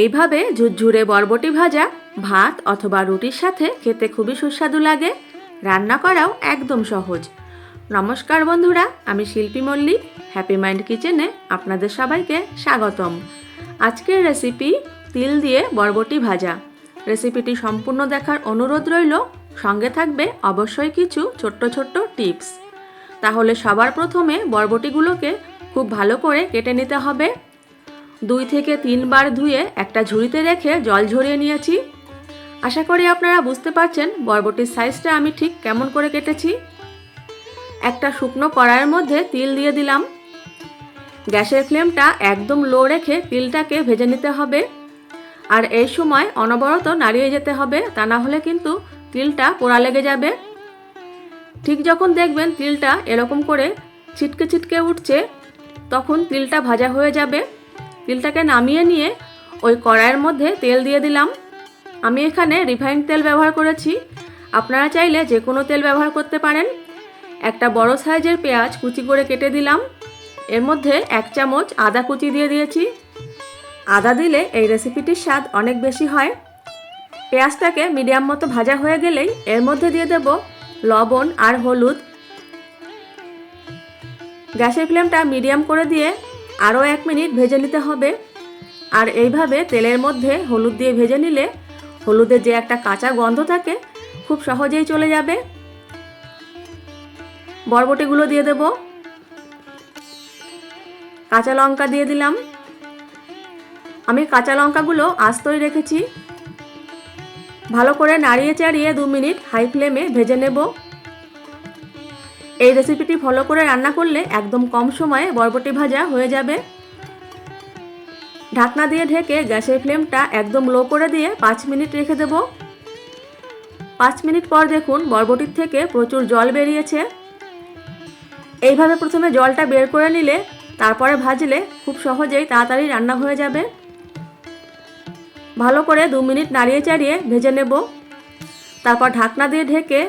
এইভাবে ঝুরঝুরে বরবটি ভাজা ভাত অথবা রুটির সাথে খেতে খুবই সুস্বাদু লাগে। রান্না করাও একদম সহজ। নমস্কার বন্ধুরা, আমি শিল্পী মল্লিক, হ্যাপি মাইন্ড কিচেনে আপনাদের সবাইকে স্বাগতম। আজকের রেসিপি তিল দিয়ে বরবটি ভাজা। রেসিপিটি সম্পূর্ণ দেখার অনুরোধ রইল, সঙ্গে থাকবে অবশ্যই কিছু ছোট্ট ছোট্ট টিপস। তাহলে সবার প্রথমে বরবটিগুলোকে খুব ভালো করে কেটে নিতে হবে। 2 থেকে 3 বার ধুয়ে একটা ঝুড়িতে রেখে জল ঝরিয়ে নিয়েছি। আশা করি আপনারা বুঝতে পারছেন বরবটির সাইজটা আমি ঠিক কেমন করে কেটেছি। একটা শুকনো কড়াইয়ের মধ্যে তিল দিয়ে দিলাম। গ্যাসের ফ্লেমটা একদম লো রেখে তিলটাকে ভেজে নিতে হবে। আর এই সময় অনবরত নাড়িয়ে যেতে হবে, তা না হলে কিন্তু তিলটা পোড়া লেগে যাবে। ঠিক যখন দেখবেন তিলটা এরকম করে ছিটকে ছিটকে উঠছে, তখন তিলটা ভাজা হয়ে যাবে। তিলটাকে নামিয়ে নিয়ে ওই কড়াইয়ের মধ্যে তেল দিয়ে দিলাম। আমি এখানে রিফাইন্ড তেল ব্যবহার করেছি, আপনারা চাইলে যে কোনো তেল ব্যবহার করতে পারেন। একটা বড় সাইজের পেঁয়াজ কুচি করে কেটে দিলাম। এর মধ্যে 1 চামচ আদা কুচি দিয়ে দিয়েছি। আদা দিলে এই রেসিপিটির স্বাদ অনেক বেশি হয়। পেঁয়াজটাকে মিডিয়াম মতো ভাজা হয়ে গেলেই এর মধ্যে দিয়ে দেব লবণ আর হলুদ। গ্যাসের ফ্লেমটা মিডিয়াম করে দিয়ে আরও 1 মিনিট ভেজে নিতে হবে। আর এইভাবে তেলের মধ্যে হলুদ দিয়ে ভেজে নিলে হলুদের যে একটা কাঁচা গন্ধ থাকে খুব সহজেই চলে যাবে। বরবটিগুলো দিয়ে দেব। কাঁচা লঙ্কা দিয়ে দিলাম। আমি কাঁচা লঙ্কাগুলো আস্তই রেখেছি। ভালো করে নাড়িয়ে চাড়িয়ে 2 মিনিট হাই ফ্লেমে ভেজে নেব। এই রেসিপিটি ফলো করে রান্না করলে একদম কম সময়ে বরবটি ভাজা হয়ে যাবে। ঢাকনা দিয়ে ঢেকে গ্যাসের ফ্লেমটা একদম লো করে দিয়ে 5 মিনিট রেখে দেব। 5 মিনিট পর দেখুন বরবটির থেকে প্রচুর জল বেরিয়েছে। এইভাবে প্রথমে জলটা বের করে নিলে তারপরে ভাজলে খুব সহজেই তাড়াতাড়ি রান্না হয়ে যাবে। ভালো করে 2 মিনিট নাড়িয়ে চাড়িয়ে ভেজে নেব। তারপর ঢাকনা দিয়ে ঢেকে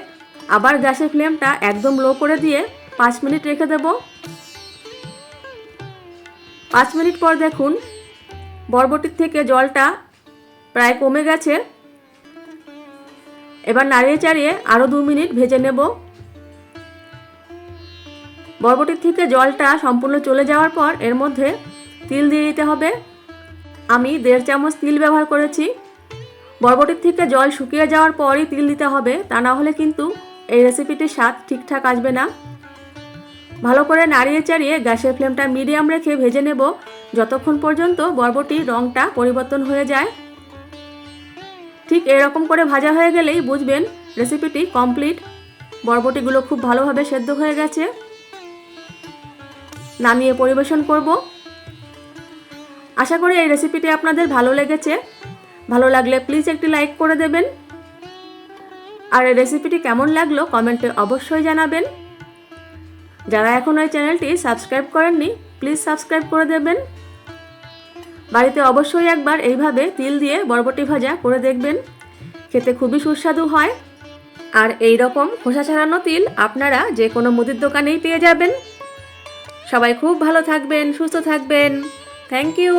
আবার গ্যাসের ফ্লেমটা একদম লো করে দিয়ে 5 মিনিট রেখে দেব। 5 মিনিট পর দেখুন বরবটির থেকে জলটা প্রায় কমে গেছে। এবার নাড়িয়ে চাড়িয়ে আরও 2 মিনিট ভেজে নেব। বরবটির থেকে জলটা সম্পূর্ণ চলে যাওয়ার পর এর মধ্যে তিল দিয়ে দিতে হবে। আমি 1.5 চামচ তিল ব্যবহার করেছি। বরবটির থেকে জল শুকিয়ে যাওয়ার পরই তিল দিতে হবে, তা না হলে কিন্তু এই রেসিপিটির স্বাদ ঠিকঠাক আসবে না। ভালো করে নাড়িয়ে চাড়িয়ে গ্যাসের ফ্লেমটা মিডিয়াম রেখে ভেজে নেব যতক্ষণ পর্যন্ত বরবটির রঙটা পরিবর্তন হয়ে যায়। ঠিক এরকম করে ভাজা হয়ে গেলেই বুঝবেন রেসিপিটি কমপ্লিট। বরবটিগুলো খুব ভালোভাবে সেদ্ধ হয়ে গেছে। নামিয়ে পরিবেশন করব। আশা করি এই রেসিপিটি আপনাদের ভালো লেগেছে। ভালো লাগলে প্লিজ একটি লাইক করে দেবেন। আর এই রেসিপিটি কেমন লাগলো কমেন্টে অবশ্যই জানাবেন। যারা এখনও এই চ্যানেলটি সাবস্ক্রাইব করেননি প্লিজ সাবস্ক্রাইব করে দেবেন। বাড়িতে অবশ্যই একবার এইভাবে তিল দিয়ে বরবটি ভাজা করে দেখবেন, খেতে খুবই সুস্বাদু হয়। আর এই রকম খোসা ছাড়ানো তিল আপনারা যে কোনো মুদির দোকানেই পেয়ে যাবেন। সবাই খুব ভালো থাকবেন, সুস্থ থাকবেন। Thank you.